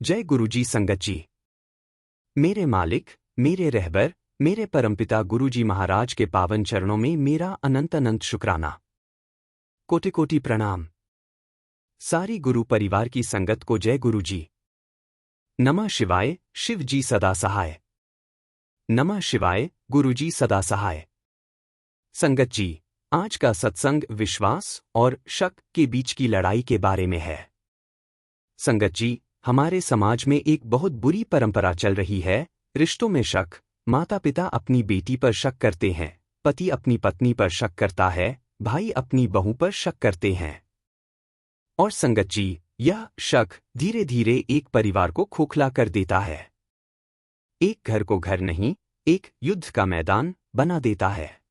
जय गुरुजी संगत जी। मेरे मालिक, मेरे रहबर, मेरे परमपिता गुरुजी महाराज के पावन चरणों में मेरा अनंत अनंत शुक्राना। कोटि कोटि प्रणाम। सारी गुरु परिवार की संगत को जय गुरुजी। नमः शिवाय, शिव जी सदा सहाय। नमः शिवाय, गुरुजी सदा सहाय। संगत जी, आज का सत्संग विश्वास और शक के बीच की लड़ाई के बारे में है। संगत जी, हमारे समाज में एक बहुत बुरी परंपरा चल रही है। रिश्तों में शक। माता पिता अपनी बेटी पर शक करते हैं, पति अपनी पत्नी पर शक करता है, भाई अपनी बहू पर शक करते हैं। और संगत जी, यह शक धीरे धीरे एक परिवार को खोखला कर देता है। एक घर को घर नहीं, एक युद्ध का मैदान बना देता है।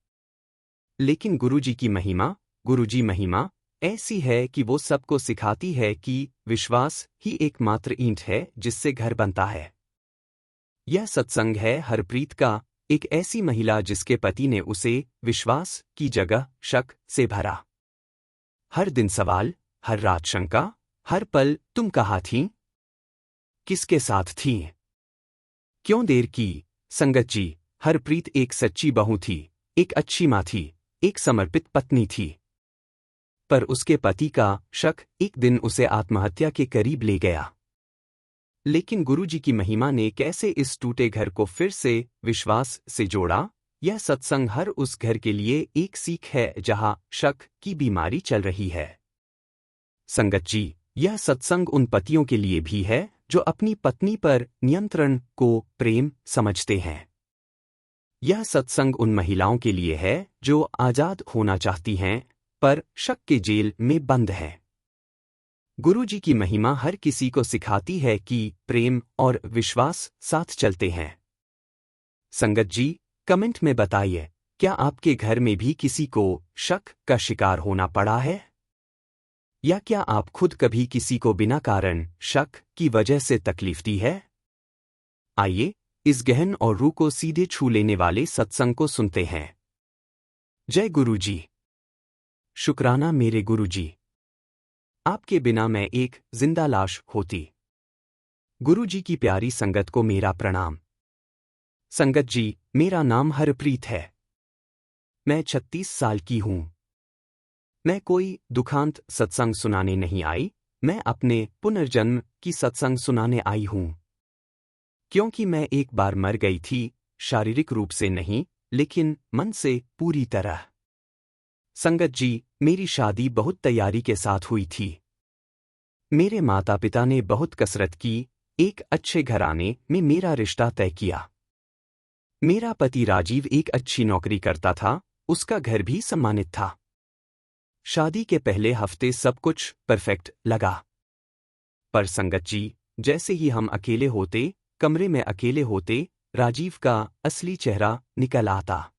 लेकिन गुरुजी की महिमा, गुरुजी महिमा ऐसी है कि वो सबको सिखाती है कि विश्वास ही एकमात्र ईंट है जिससे घर बनता है। यह सत्संग है हरप्रीत का, एक ऐसी महिला जिसके पति ने उसे विश्वास की जगह शक से भरा। हर दिन सवाल, हर रात शंका, हर पल तुम कहाँ थीं? किसके साथ थीं? क्यों देर की? संगत जी, हरप्रीत एक सच्ची बहू थी, एक अच्छी माँ थी, एक समर्पित पत्नी थी। पर उसके पति का शक एक दिन उसे आत्महत्या के करीब ले गया। लेकिन गुरुजी की महिमा ने कैसे इस टूटे घर को फिर से विश्वास से जोड़ा? यह सत्संग हर उस घर के लिए एक सीख है जहां शक की बीमारी चल रही है। संगत जी, यह सत्संग उन पतियों के लिए भी है जो अपनी पत्नी पर नियंत्रण को प्रेम समझते हैं। यह सत्संग उन महिलाओं के लिए है जो आजाद होना चाहती हैं पर शक के जेल में बंद है। गुरुजी की महिमा हर किसी को सिखाती है कि प्रेम और विश्वास साथ चलते हैं। संगत जी, कमेंट में बताइए, क्या आपके घर में भी किसी को शक का शिकार होना पड़ा है? या क्या आप खुद कभी किसी को बिना कारण शक की वजह से तकलीफ दी है? आइए, इस गहन और रूह को सीधे छू लेने वाले सत्संग को सुनते हैं। जय गुरुजी। शुक्राना मेरे गुरुजी। आपके बिना मैं एक जिंदा लाश होती। गुरुजी की प्यारी संगत को मेरा प्रणाम। संगत जी, मेरा नाम हरप्रीत है। मैं 36 साल की हूं। मैं कोई दुखांत सत्संग सुनाने नहीं आई, मैं अपने पुनर्जन्म की सत्संग सुनाने आई हूं। क्योंकि मैं एक बार मर गई थी, शारीरिक रूप से नहीं, लेकिन मन से पूरी तरह। संगत जी, मेरी शादी बहुत तैयारी के साथ हुई थी। मेरे माता पिता ने बहुत कसरत की, एक अच्छे घराने में मेरा रिश्ता तय किया। मेरा पति राजीव एक अच्छी नौकरी करता था, उसका घर भी सम्मानित था। शादी के पहले हफ्ते सब कुछ परफेक्ट लगा। पर संगत जी, जैसे ही हम अकेले होते, कमरे में अकेले होते, राजीव का असली चेहरा निकल आता।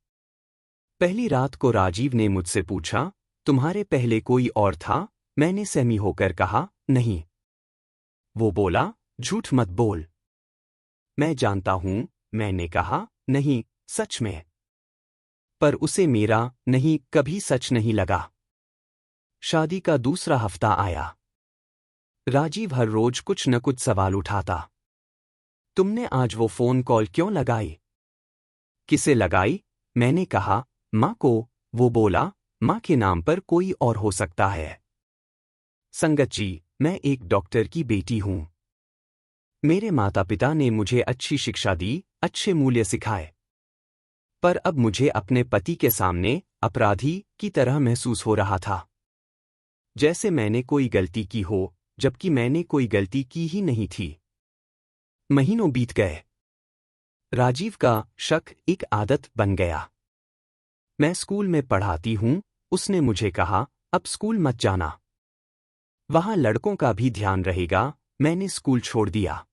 पहली रात को राजीव ने मुझसे पूछा, तुम्हारे पहले कोई और था? मैंने सहमी होकर कहा, नहीं। वो बोला, झूठ मत बोल। मैं जानता हूं, मैंने कहा, नहीं, सच में। पर उसे मेरा नहीं कभी सच नहीं लगा। शादी का दूसरा हफ्ता आया। राजीव हर रोज कुछ न कुछ सवाल उठाता। तुमने आज वो फोन कॉल क्यों लगाई? किसे लगाई? मैंने कहा, माँ को। वो बोला, माँ के नाम पर कोई और हो सकता है। संगत जी, मैं एक डॉक्टर की बेटी हूँ। मेरे माता पिता ने मुझे अच्छी शिक्षा दी, अच्छे मूल्य सिखाए। पर अब मुझे अपने पति के सामने अपराधी की तरह महसूस हो रहा था। जैसे मैंने कोई गलती की हो, जबकि मैंने कोई गलती की ही नहीं थी। महीनों बीत गए। राजीव का शक एक आदत बन गया। मैं स्कूल में पढ़ाती हूँ, उसने मुझे कहा, अब स्कूल मत जाना। वहाँ लड़कों का भी ध्यान रहेगा, मैंने स्कूल छोड़ दिया।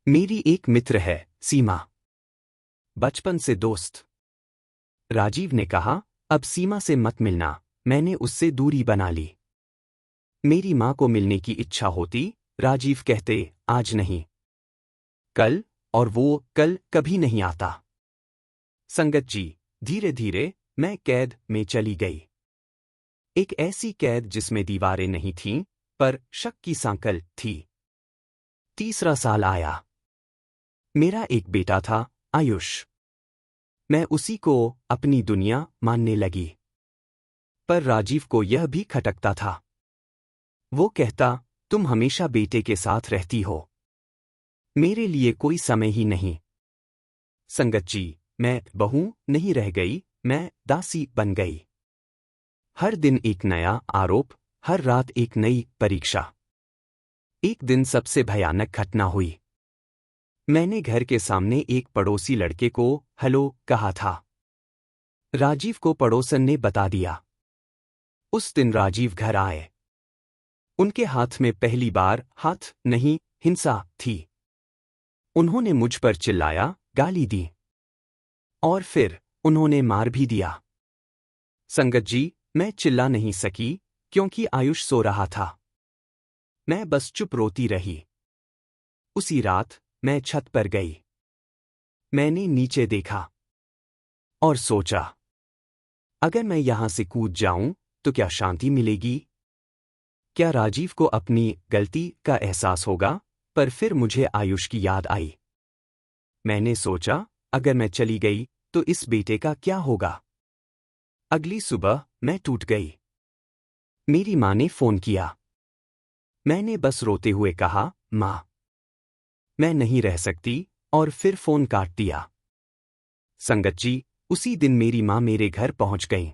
मेरी एक मित्र है, सीमा। बचपन से दोस्त। राजीव ने कहा, अब सीमा से मत मिलना, मैंने उससे दूरी बना ली। मेरी माँ को मिलने की इच्छा होती, राजीव कहते, आज नहीं, कल, और वो कल कभी नहीं आता। संगत जी, धीरे धीरे मैं कैद में चली गई। एक ऐसी कैद जिसमें दीवारें नहीं थीं, पर शक की सांकल थी। तीसरा साल आया। मेरा एक बेटा था, आयुष। मैं उसी को अपनी दुनिया मानने लगी। पर राजीव को यह भी खटकता था। वो कहता, तुम हमेशा बेटे के साथ रहती हो, मेरे लिए कोई समय ही नहीं। संगत जी, मैं बहू नहीं रह गई, मैं दासी बन गई। हर दिन एक नया आरोप, हर रात एक नई परीक्षा। एक दिन सबसे भयानक घटना हुई। मैंने घर के सामने एक पड़ोसी लड़के को हेलो कहा था। राजीव को पड़ोसन ने बता दिया। उस दिन राजीव घर आए। उनके हाथ में पहली बार हाथ नहीं, हिंसा थी। उन्होंने मुझ पर चिल्लाया, गाली दी और फिर उन्होंने मार भी दिया। संगत जी, मैं चिल्ला नहीं सकी क्योंकि आयुष सो रहा था। मैं बस चुप रोती रही। उसी रात मैं छत पर गई। मैंने नीचे देखा और सोचा, अगर मैं यहां से कूद जाऊं तो क्या शांति मिलेगी? क्या राजीव को अपनी गलती का एहसास होगा? पर फिर मुझे आयुष की याद आई। मैंने सोचा, अगर मैं चली गई तो इस बेटे का क्या होगा? अगली सुबह मैं टूट गई। मेरी मां ने फोन किया। मैंने बस रोते हुए कहा, मां, मैं नहीं रह सकती, और फिर फोन काट दिया। संगत जी, उसी दिन मेरी मां मेरे घर पहुंच गईं।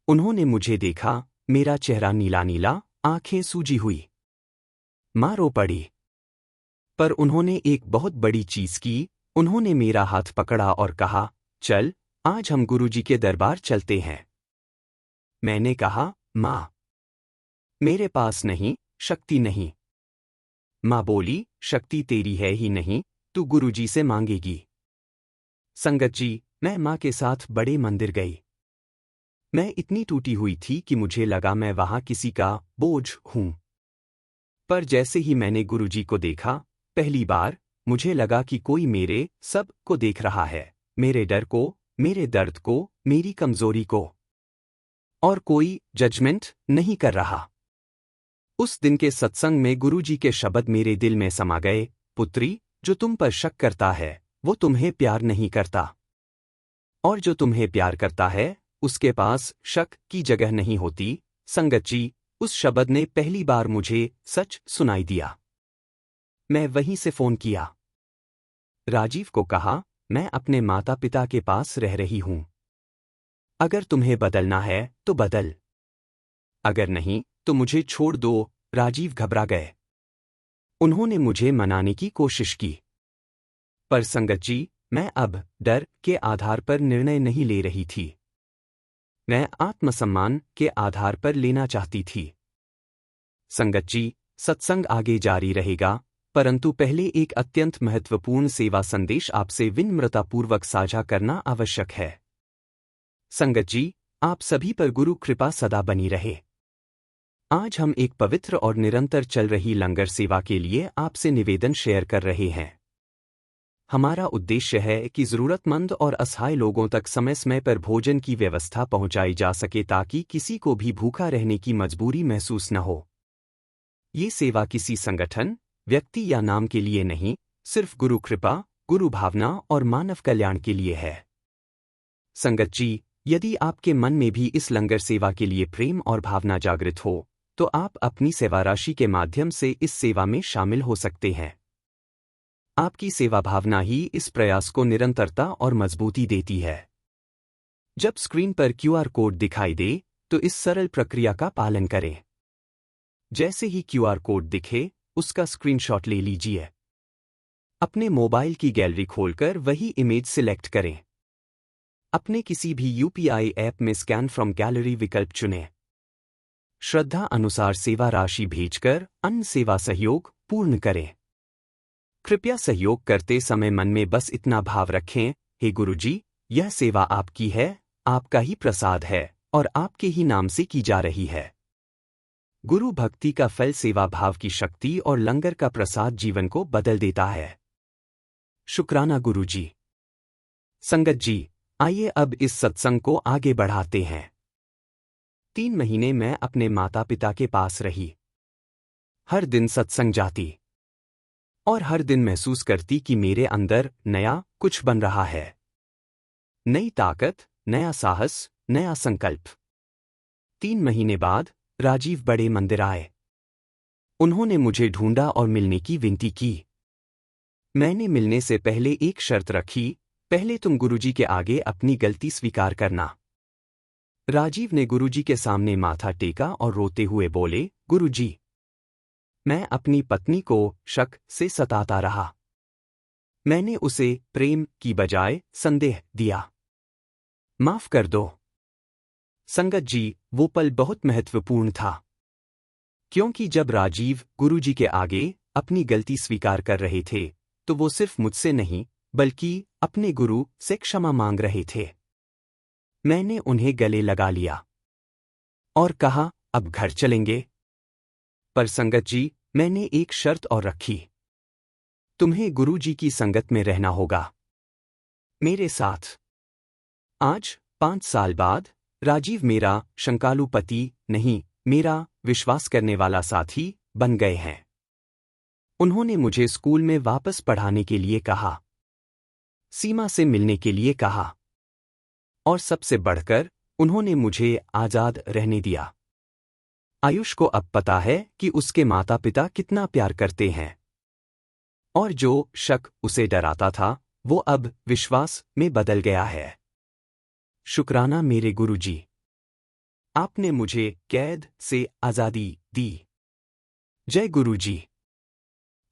उन्होंने मुझे देखा, मेरा चेहरा नीला नीला, आंखें सूजी हुई। मां रो पड़ी। पर उन्होंने एक बहुत बड़ी चीज की, उन्होंने मेरा हाथ पकड़ा और कहा, चल, आज हम गुरुजी के दरबार चलते हैं। मैंने कहा, मां, मेरे पास नहीं, शक्ति नहीं। मां बोली, शक्ति तेरी है ही नहीं, तू गुरुजी से मांगेगी। संगत जी, मैं मां के साथ बड़े मंदिर गई। मैं इतनी टूटी हुई थी कि मुझे लगा मैं वहां किसी का बोझ हूं। पर जैसे ही मैंने गुरुजी को देखा, पहली बार, मुझे लगा कि कोई मेरे सब को देख रहा है, मेरे डर को, मेरे दर्द को, मेरी कमजोरी को। और कोई जजमेंट नहीं कर रहा। उस दिन के सत्संग में गुरुजी के शब्द मेरे दिल में समा गए, पुत्री, जो तुम पर शक करता है, वो तुम्हें प्यार नहीं करता। और जो तुम्हें प्यार करता है, उसके पास शक की जगह नहीं होती। संगत जी, उस शब्द ने पहली बार मुझे सच सुनाई दिया। मैं वहीं से फोन किया। राजीव को कहा, मैं अपने माता पिता के पास रह रही हूं। अगर तुम्हें बदलना है तो बदल, अगर नहीं तो मुझे छोड़ दो। राजीव घबरा गए। उन्होंने मुझे मनाने की कोशिश की। पर संगत जी, मैं अब डर के आधार पर निर्णय नहीं ले रही थी। मैं आत्मसम्मान के आधार पर लेना चाहती थी। संगत जी, सत्संग आगे जारी रहेगा, परंतु पहले एक अत्यंत महत्वपूर्ण सेवा संदेश आपसे विनम्रतापूर्वक साझा करना आवश्यक है। संगत जी, आप सभी पर गुरु कृपा सदा बनी रहे। आज हम एक पवित्र और निरंतर चल रही लंगर सेवा के लिए आपसे निवेदन शेयर कर रहे हैं। हमारा उद्देश्य है कि जरूरतमंद और असहाय लोगों तक समय समय पर भोजन की व्यवस्था पहुंचाई जा सके ताकि किसी को भी भूखा रहने की मजबूरी महसूस न हो। ये सेवा किसी संगठन, व्यक्ति या नाम के लिए नहीं, सिर्फ गुरु कृपा, गुरु भावना और मानव कल्याण के लिए है। संगत जी, यदि आपके मन में भी इस लंगर सेवा के लिए प्रेम और भावना जागृत हो, तो आप अपनी सेवा राशि के माध्यम से इस सेवा में शामिल हो सकते हैं। आपकी सेवा भावना ही इस प्रयास को निरंतरता और मजबूती देती है। जब स्क्रीन पर क्यूआर कोड दिखाई दे, तो इस सरल प्रक्रिया का पालन करें। जैसे ही क्यूआर कोड दिखे, उसका स्क्रीनशॉट ले लीजिए। अपने मोबाइल की गैलरी खोलकर वही इमेज सिलेक्ट करें। अपने किसी भी यूपीआई ऐप में स्कैन फ्रॉम गैलरी विकल्प चुनें। श्रद्धा अनुसार सेवा राशि भेजकर अन्य सेवा सहयोग पूर्ण करें। कृपया सहयोग करते समय मन में बस इतना भाव रखें, हे गुरुजी, यह सेवा आपकी है, आपका ही प्रसाद है और आपके ही नाम से की जा रही है। गुरु भक्ति का फल सेवा भाव की शक्ति और लंगर का प्रसाद जीवन को बदल देता है। शुक्राना गुरुजी। संगत जी, आइए अब इस सत्संग को आगे बढ़ाते हैं। 3 महीने मैं अपने माता पिता के पास रही। हर दिन सत्संग जाती। और हर दिन महसूस करती कि मेरे अंदर नया कुछ बन रहा है। नई ताकत, नया साहस, नया संकल्प। 3 महीने बाद राजीव बड़े मंदिर आए। उन्होंने मुझे ढूंढा और मिलने की विनती की। मैंने मिलने से पहले एक शर्त रखी, पहले तुम गुरुजी के आगे अपनी गलती स्वीकार करना। राजीव ने गुरुजी के सामने माथा टेका और रोते हुए बोले, गुरुजी, मैं अपनी पत्नी को शक से सताता रहा। मैंने उसे प्रेम की बजाय संदेह दिया। माफ कर दो। संगत जी, वो पल बहुत महत्वपूर्ण था। क्योंकि जब राजीव गुरुजी के आगे अपनी गलती स्वीकार कर रहे थे, तो वो सिर्फ मुझसे नहीं, बल्कि अपने गुरु से क्षमा मांग रहे थे। मैंने उन्हें गले लगा लिया और कहा, अब घर चलेंगे। पर संगत जी, मैंने एक शर्त और रखी। तुम्हें गुरुजी की संगत में रहना होगा, मेरे साथ। आज 5 साल बाद राजीव मेरा शंकालु पति नहीं, मेरा विश्वास करने वाला साथी बन गए हैं। उन्होंने मुझे स्कूल में वापस पढ़ाने के लिए कहा, सीमा से मिलने के लिए कहा, और सबसे बढ़कर उन्होंने मुझे आजाद रहने दिया। आयुष को अब पता है कि उसके माता पिता कितना प्यार करते हैं, और जो शक उसे डराता था, वो अब विश्वास में बदल गया है। शुक्राना मेरे गुरुजी, आपने मुझे कैद से आजादी दी। जय गुरुजी।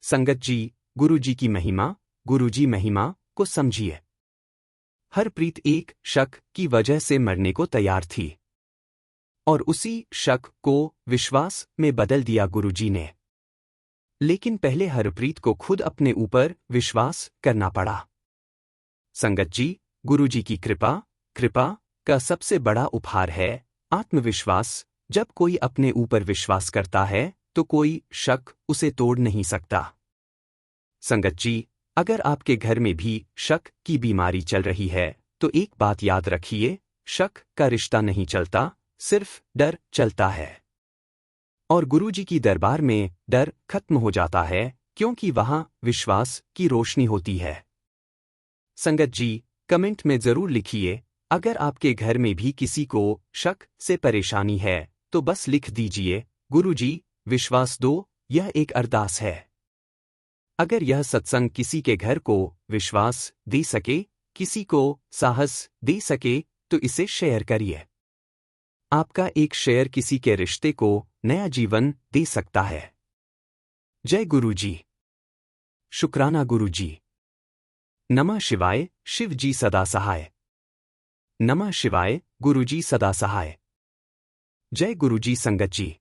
संगत जी, गुरुजी की महिमा, गुरुजी महिमा को समझिए। हरप्रीत एक शक की वजह से मरने को तैयार थी, और उसी शक को विश्वास में बदल दिया गुरुजी ने। लेकिन पहले हरप्रीत को खुद अपने ऊपर विश्वास करना पड़ा। संगत जी, गुरुजी की कृपा का सबसे बड़ा उपहार है आत्मविश्वास। जब कोई अपने ऊपर विश्वास करता है, तो कोई शक उसे तोड़ नहीं सकता। संगत जी, अगर आपके घर में भी शक की बीमारी चल रही है, तो एक बात याद रखिए, शक का रिश्ता नहीं चलता, सिर्फ डर चलता है। और गुरुजी की दरबार में डर खत्म हो जाता है, क्योंकि वहां विश्वास की रोशनी होती है। संगत जी, कमेंट में जरूर लिखिए, अगर आपके घर में भी किसी को शक से परेशानी है, तो बस लिख दीजिए, गुरुजी, विश्वास दो। यह एक अरदास है। अगर यह सत्संग किसी के घर को विश्वास दे सके, किसी को साहस दे सके, तो इसे शेयर करिए। आपका एक शेयर किसी के रिश्ते को नया जीवन दे सकता है। जय गुरुजी। शुक्राना गुरुजी। नमः शिवाय, शिव जी सदा सहाय। नमः शिवाय, गुरुजी सदा सहाय। जय गुरुजी। संगत जी,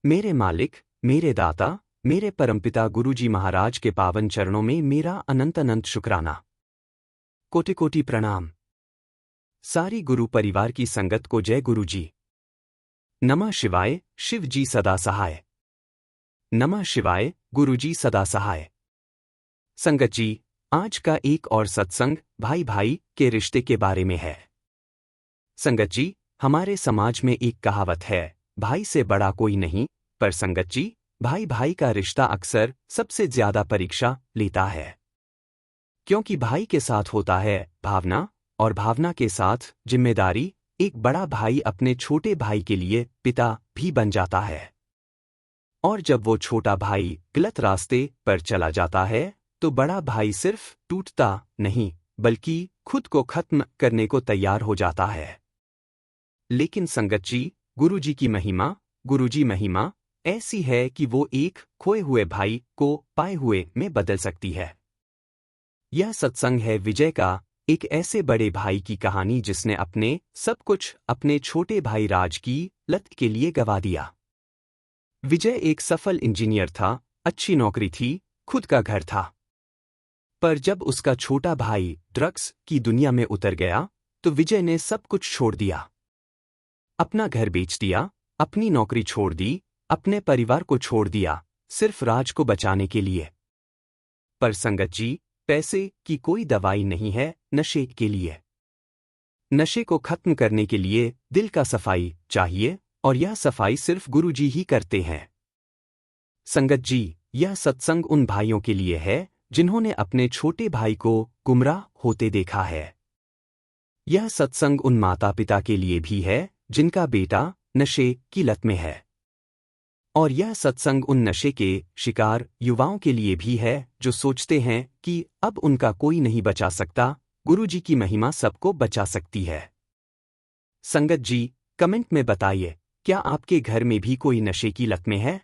मेरे मालिक, मेरे दाता, मेरे परमपिता गुरुजी महाराज के पावन चरणों में मेरा अनंत अनंत शुक्राना। कोटि कोटि प्रणाम। सारी गुरु परिवार की संगत को जय गुरुजी। नमः शिवाय, शिव जी सदा सहाय। नमः शिवाय, गुरुजी सदा सहाय। संगत जी, आज का एक और सत्संग भाई भाई के रिश्ते के बारे में है। संगत जी, हमारे समाज में एक कहावत है, भाई से बड़ा कोई नहीं। पर संगत जी, भाई भाई का रिश्ता अक्सर सबसे ज्यादा परीक्षा लेता है, क्योंकि भाई के साथ होता है भावना, और भावना के साथ जिम्मेदारी। एक बड़ा भाई अपने छोटे भाई के लिए पिता भी बन जाता है, और जब वो छोटा भाई गलत रास्ते पर चला जाता है, तो बड़ा भाई सिर्फ टूटता नहीं, बल्कि खुद को खत्म करने को तैयार हो जाता है। लेकिन संगत जी, गुरुजी की महिमा, गुरुजी महिमा ऐसी है कि वो एक खोए हुए भाई को पाए हुए में बदल सकती है। यह सत्संग है विजय का, एक ऐसे बड़े भाई की कहानी जिसने अपने सब कुछ अपने छोटे भाई राज की लत के लिए गवा दिया। विजय एक सफल इंजीनियर था, अच्छी नौकरी थी, खुद का घर था। पर जब उसका छोटा भाई ड्रग्स की दुनिया में उतर गया, तो विजय ने सब कुछ छोड़ दिया। अपना घर बेच दिया, अपनी नौकरी छोड़ दी, अपने परिवार को छोड़ दिया, सिर्फ राज को बचाने के लिए। पर संगत जी, पैसे की कोई दवाई नहीं है नशे के लिए। नशे को खत्म करने के लिए दिल का सफाई चाहिए, और यह सफाई सिर्फ गुरुजी ही करते हैं। संगत जी, यह सत्संग उन भाइयों के लिए है जिन्होंने अपने छोटे भाई को गुमराह होते देखा है। यह सत्संग उन माता पिता के लिए भी है जिनका बेटा नशे की लत में है। और यह सत्संग उन नशे के शिकार युवाओं के लिए भी है जो सोचते हैं कि अब उनका कोई नहीं बचा सकता, गुरुजी की महिमा सबको बचा सकती है। संगत जी, कमेंट में बताइए, क्या आपके घर में भी कोई नशे की लत में है?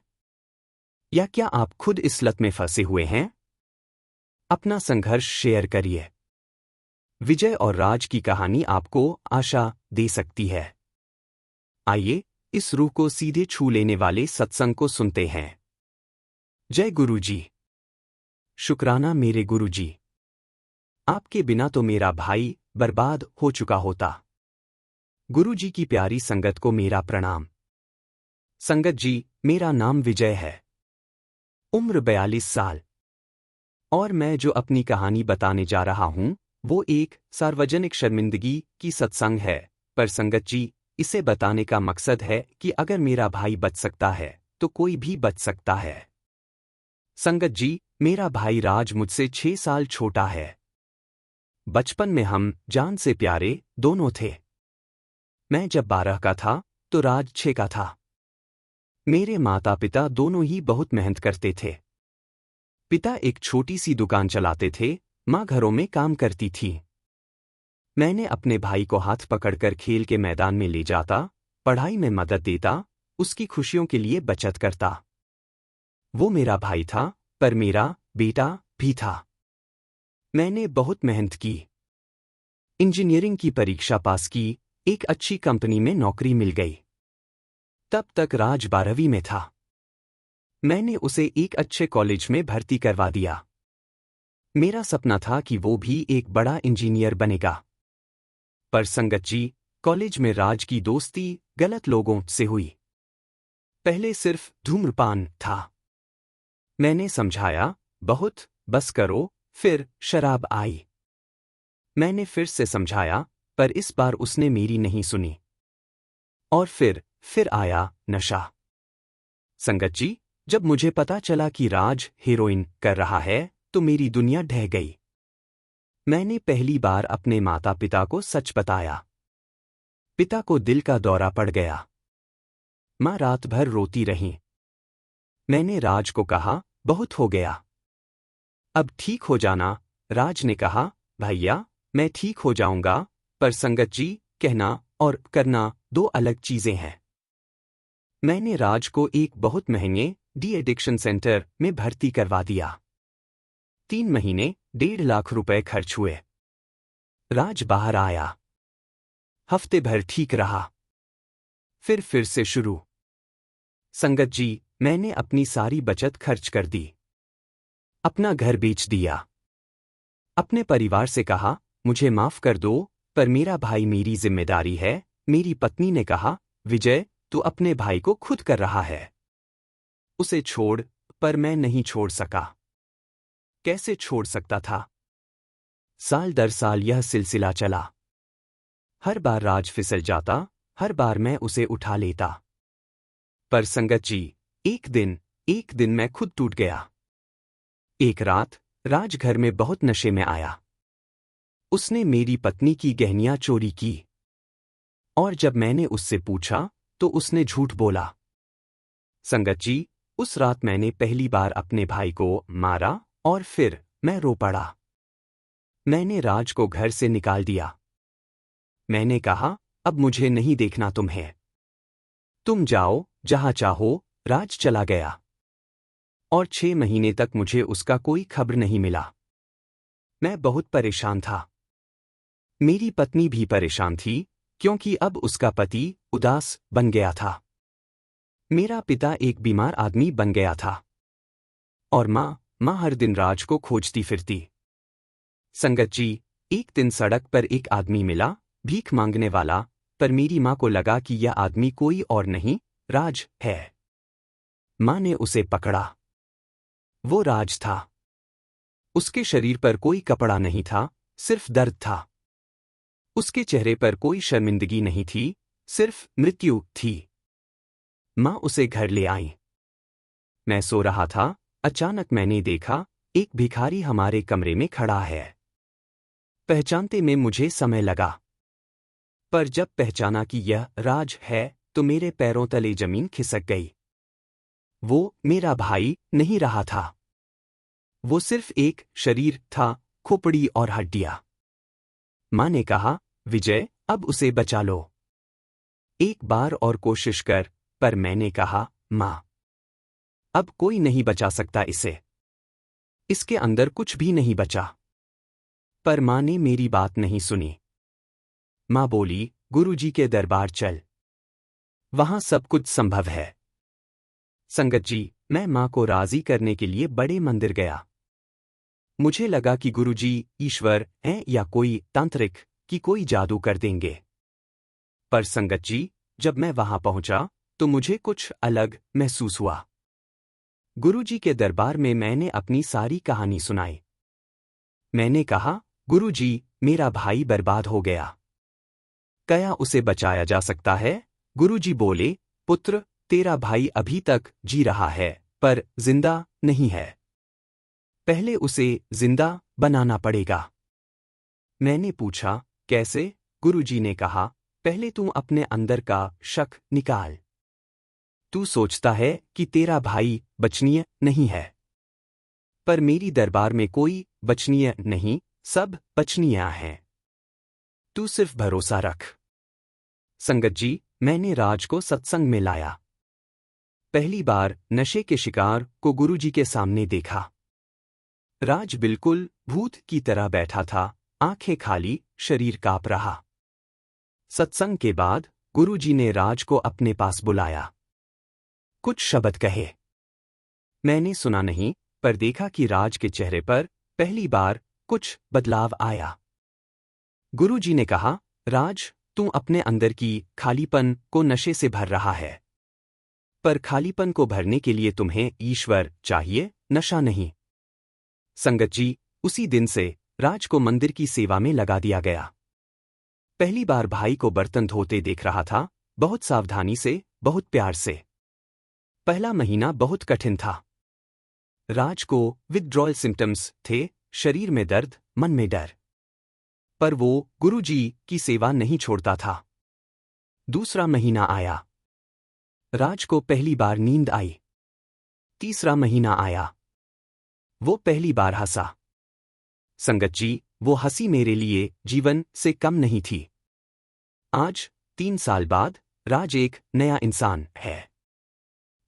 या क्या आप खुद इस लत में फंसे हुए हैं? अपना संघर्ष शेयर करिए। विजय और राज की कहानी आपको आशा दे सकती है। आइए, इस रूह को सीधे छू लेने वाले सत्संग को सुनते हैं। जय गुरुजी। शुक्राना मेरे गुरुजी। आपके बिना तो मेरा भाई बर्बाद हो चुका होता। गुरुजी की प्यारी संगत को मेरा प्रणाम। संगत जी, मेरा नाम विजय है। उम्र 42 साल। और मैं जो अपनी कहानी बताने जा रहा हूं, वो एक सार्वजनिक शर्मिंदगी की सत्संग है, पर संगत जी, इसे बताने का मकसद है कि अगर मेरा भाई बच सकता है, तो कोई भी बच सकता है। संगत जी, मेरा भाई राज मुझसे 6 साल छोटा है। बचपन में हम जान से प्यारे दोनों थे। मैं जब 12 का था, तो राज 6 का था। मेरे माता पिता दोनों ही बहुत मेहनत करते थे। पिता एक छोटी सी दुकान चलाते थे, माँ घरों में काम करती थी। मैंने अपने भाई को हाथ पकड़कर खेल के मैदान में ले जाता, पढ़ाई में मदद देता, उसकी खुशियों के लिए बचत करता। वो मेरा भाई था, पर मेरा बेटा भी था। मैंने बहुत मेहनत की। इंजीनियरिंग की परीक्षा पास की, एक अच्छी कंपनी में नौकरी मिल गई। तब तक राज 12वीं में था। मैंने उसे एक अच्छे कॉलेज में भर्ती करवा दिया। मेरा सपना था कि वो भी एक बड़ा इंजीनियर बनेगा। पर संगत जी, कॉलेज में राज की दोस्ती गलत लोगों से हुई। पहले सिर्फ धूम्रपान था। मैंने समझाया, बहुत, बस करो, फिर शराब आई। मैंने फिर से समझाया, पर इस बार उसने मेरी नहीं सुनी। और फिर आया नशा। संगत जी, जब मुझे पता चला कि राज हेरोइन कर रहा है, तो मेरी दुनिया ढह गई। मैंने पहली बार अपने माता पिता को सच बताया। पिता को दिल का दौरा पड़ गया। माँ रात भर रोती रही। मैंने राज को कहा, बहुत हो गया, अब ठीक हो जाना। राज ने कहा, भैया, मैं ठीक हो जाऊंगा, पर संगत जी, कहना और करना दो अलग चीजें हैं। मैंने राज को एक बहुत महंगे डी एडिक्शन सेंटर में भर्ती करवा दिया। 3 महीने 1.5 लाख रुपए खर्च हुए। राज बाहर आया। हफ्ते भर ठीक रहा। फिर से शुरू। संगत जी, मैंने अपनी सारी बचत खर्च कर दी। अपना घर बेच दिया। अपने परिवार से कहा, मुझे माफ कर दो, पर मेरा भाई मेरी जिम्मेदारी है। मेरी पत्नी ने कहा, विजय, तू अपने भाई को खुद कर रहा है, उसे छोड़। पर मैं नहीं छोड़ सका। कैसे छोड़ सकता था? साल दर साल यह सिलसिला चला। हर बार राज फिसल जाता, हर बार मैं उसे उठा लेता। पर संगत जी, एक दिन मैं खुद टूट गया। एक रात राज घर में बहुत नशे में आया। उसने मेरी पत्नी की गहनियां चोरी की। और जब मैंने उससे पूछा, तो उसने झूठ बोला। संगत जी, उस रात मैंने पहली बार अपने भाई को मारा, और फिर मैं रो पड़ा। मैंने राज को घर से निकाल दिया। मैंने कहा, अब मुझे नहीं देखना तुम्हें। तुम जाओ जहां चाहो। राज चला गया। और 6 महीने तक मुझे उसका कोई खबर नहीं मिला। मैं बहुत परेशान था। मेरी पत्नी भी परेशान थी, क्योंकि अब उसका पति उदास बन गया था। मेरा पिता एक बीमार आदमी बन गया था। और माँ हर दिन राज को खोजती फिरती। संगत जी, एक दिन सड़क पर एक आदमी मिला, भीख मांगने वाला, पर मेरी माँ को लगा कि यह आदमी कोई और नहीं, राज है। माँ ने उसे पकड़ा। वो राज था। उसके शरीर पर कोई कपड़ा नहीं था, सिर्फ दर्द था। उसके चेहरे पर कोई शर्मिंदगी नहीं थी, सिर्फ मृत्यु थी। माँ उसे घर ले आई। मैं सो रहा था, अचानक मैंने देखा एक भिखारी हमारे कमरे में खड़ा है। पहचानते में मुझे समय लगा, पर जब पहचाना कि यह राज है तो मेरे पैरों तले जमीन खिसक गई। वो मेरा भाई नहीं रहा था, वो सिर्फ एक शरीर था, खोपड़ी और हड्डियां। माँ ने कहा, विजय, अब उसे बचा लो। एक बार और कोशिश कर, पर मैंने कहा, माँ, अब कोई नहीं बचा सकता इसे। इसके अंदर कुछ भी नहीं बचा। पर माँ ने मेरी बात नहीं सुनी। माँ बोली, गुरुजी के दरबार चल, वहां सब कुछ संभव है। संगत जी, मैं माँ को राजी करने के लिए बड़े मंदिर गया। मुझे लगा कि गुरुजी ईश्वर हैं या कोई तांत्रिक, कि कोई जादू कर देंगे। पर संगत जी, जब मैं वहां पहुंचा तो मुझे कुछ अलग महसूस हुआ। गुरुजी के दरबार में मैंने अपनी सारी कहानी सुनाई। मैंने कहा, गुरुजी, मेरा भाई बर्बाद हो गया। क्या उसे बचाया जा सकता है? गुरुजी बोले, पुत्र, तेरा भाई अभी तक जी रहा है, पर जिंदा नहीं है। पहले उसे जिंदा बनाना पड़ेगा। मैंने पूछा, कैसे? गुरुजी ने कहा, पहले तू अपने अंदर का शक निकाल। तू सोचता है कि तेरा भाई बचनीय नहीं है, पर मेरी दरबार में कोई बचनीय नहीं, सब बचनीय हैं। तू सिर्फ भरोसा रख। संगत जी, मैंने राज को सत्संग में लाया। पहली बार नशे के शिकार को गुरुजी के सामने देखा। राज बिल्कुल भूत की तरह बैठा था, आंखें खाली, शरीर कांप रहा। सत्संग के बाद गुरुजी ने राज को अपने पास बुलाया। कुछ शब्द कहे। मैंने सुना नहीं, पर देखा कि राज के चेहरे पर पहली बार कुछ बदलाव आया। गुरुजी ने कहा, राज, तू अपने अंदर की खालीपन को नशे से भर रहा है। पर खालीपन को भरने के लिए तुम्हें ईश्वर चाहिए, नशा नहीं। संगत जी, उसी दिन से राज को मंदिर की सेवा में लगा दिया गया। पहली बार भाई को बर्तन धोते देख रहा था, बहुत सावधानी से, बहुत प्यार से। पहला महीना बहुत कठिन था। राज को विथड्रॉयल सिम्टम्स थे, शरीर में दर्द, मन में डर। पर वो गुरुजी की सेवा नहीं छोड़ता था। दूसरा महीना आया। राज को पहली बार नींद आई। तीसरा महीना आया। वो पहली बार हंसा। संगत जी, वो हंसी मेरे लिए जीवन से कम नहीं थी। आज 3 साल बाद राज एक नया इंसान है।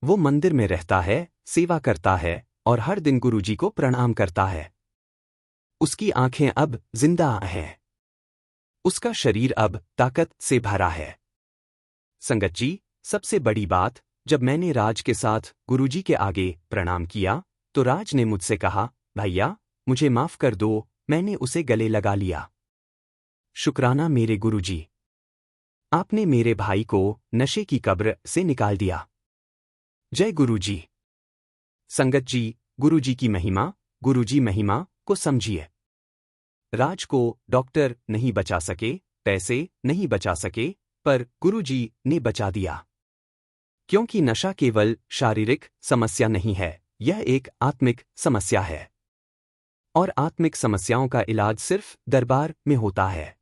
वो मंदिर में रहता है, सेवा करता है और हर दिन गुरुजी को प्रणाम करता है। उसकी आंखें अब जिंदा हैं। उसका शरीर अब ताकत से भरा है। संगत जी, सबसे बड़ी बात, जब मैंने राज के साथ गुरुजी के आगे प्रणाम किया तो राज ने मुझसे कहा, भैया, मुझे माफ कर दो। मैंने उसे गले लगा लिया। शुक्राना मेरे गुरुजी, आपने मेरे भाई को नशे की कब्र से निकाल दिया। जय गुरुजी। संगत जी, गुरुजी की महिमा, गुरुजी महिमा को समझिए। राज को डॉक्टर नहीं बचा सके, पैसे नहीं बचा सके, पर गुरुजी ने बचा दिया। क्योंकि नशा केवल शारीरिक समस्या नहीं है, यह एक आत्मिक समस्या है। और आत्मिक समस्याओं का इलाज सिर्फ दरबार में होता है।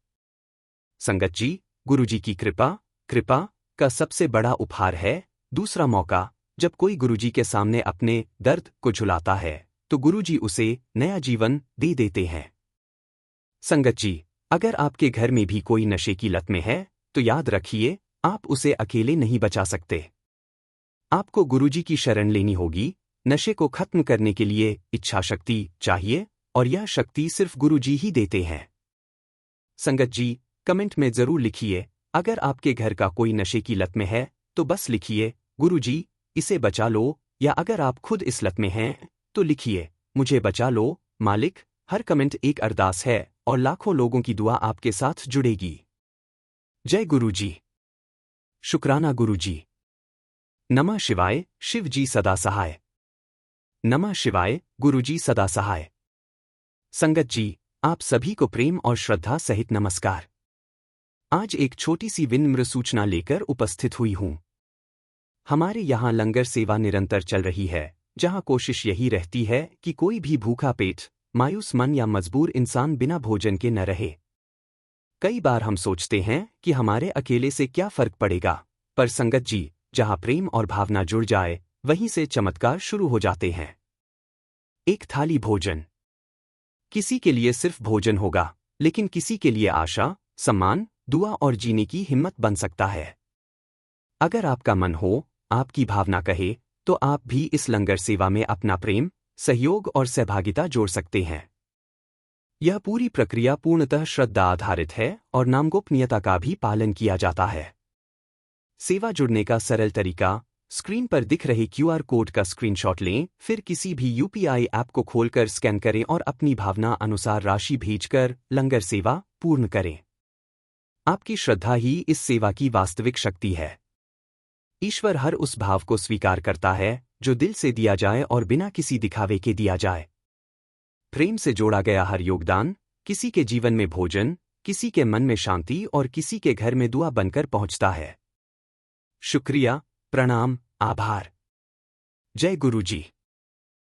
संगत जी, गुरुजी की कृपा का सबसे बड़ा उपहार है दूसरा मौका। जब कोई गुरुजी के सामने अपने दर्द को झुलाता है तो गुरुजी उसे नया जीवन दे देते हैं। संगत जी, अगर आपके घर में भी कोई नशे की लत में है तो याद रखिए, आप उसे अकेले नहीं बचा सकते। आपको गुरुजी की शरण लेनी होगी। नशे को खत्म करने के लिए इच्छा शक्ति चाहिए, और यह शक्ति सिर्फ गुरुजी ही देते हैं। संगत जी, कमेंट में जरूर लिखिए, अगर आपके घर का कोई नशे की लत में है तो बस लिखिए, गुरुजी, इसे बचा लो, या अगर आप खुद इस लत में हैं तो लिखिए, मुझे बचा लो, मालिक। हर कमेंट एक अरदास है और लाखों लोगों की दुआ आपके साथ जुड़ेगी। जय गुरुजी। शुक्राना गुरुजी। नमः शिवाय, शिव जी सदा सहाय। नमः शिवाय, गुरुजी सदा सहाय। संगत जी, आप सभी को प्रेम और श्रद्धा सहित नमस्कार। आज एक छोटी सी विनम्र सूचना लेकर उपस्थित हुई हूं। हमारे यहाँ लंगर सेवा निरंतर चल रही है, जहां कोशिश यही रहती है कि कोई भी भूखा पेट, मायूस मन या मजबूर इंसान बिना भोजन के न रहे। कई बार हम सोचते हैं कि हमारे अकेले से क्या फर्क पड़ेगा, पर संगत जी, जहां प्रेम और भावना जुड़ जाए, वहीं से चमत्कार शुरू हो जाते हैं। एक थाली भोजन। किसी के लिए सिर्फ भोजन होगा, लेकिन किसी के लिए आशा, सम्मान, दुआ और जीने की हिम्मत बन सकता है। अगर आपका मन हो, आपकी भावना कहे, तो आप भी इस लंगर सेवा में अपना प्रेम, सहयोग और सहभागिता जोड़ सकते हैं। यह पूरी प्रक्रिया पूर्णतः श्रद्धा आधारित है और नामगोपनीयता का भी पालन किया जाता है। सेवा जुड़ने का सरल तरीका, स्क्रीन पर दिख रहे क्यूआर कोड का स्क्रीनशॉट लें, फिर किसी भी यूपीआई ऐप को खोलकर स्कैन करें और अपनी भावना अनुसार राशि भेजकर लंगर सेवा पूर्ण करें। आपकी श्रद्धा ही इस सेवा की वास्तविक शक्ति है। ईश्वर हर उस भाव को स्वीकार करता है जो दिल से दिया जाए और बिना किसी दिखावे के दिया जाए। प्रेम से जोड़ा गया हर योगदान, किसी के जीवन में भोजन, किसी के मन में शांति और किसी के घर में दुआ बनकर पहुंचता है। शुक्रिया, प्रणाम, आभार। जय गुरु जी।